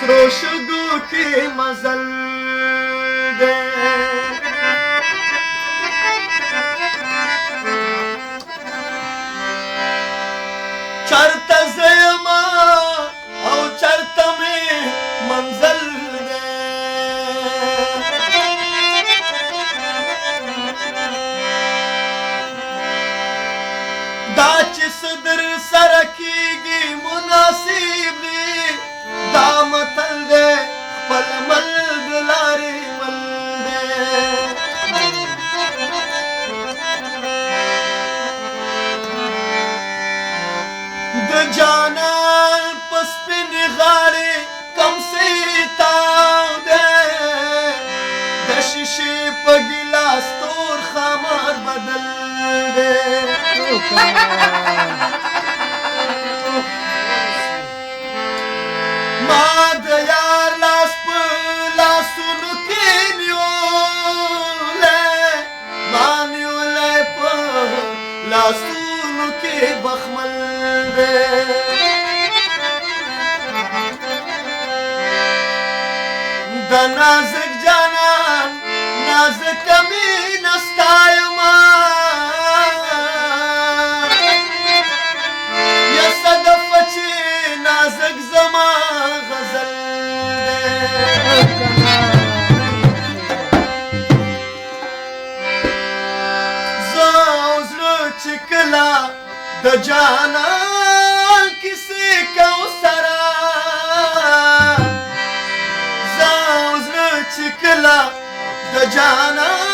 سرو شګو کې مزل دی چرته زه یم او چرته مې منزل دی دا چې څه در سره کېږي مناسب دی دا متل دی خپل مل د لارې مل دی د جانان په سپینې غاړې کم څه تاو دی د شیشې په ګیلاس تور خمار بدل دی ما د یار لاس په لاسونو کې نیولی ما نیولی په لاسونو کې بخمل دی د نازک جانان نازکه مینه ستایمه یا صدفه چې نازک زما غزل دی زه او زړه چې کله د جانان کیسې کوو سره زه او زړه چې کله د جانان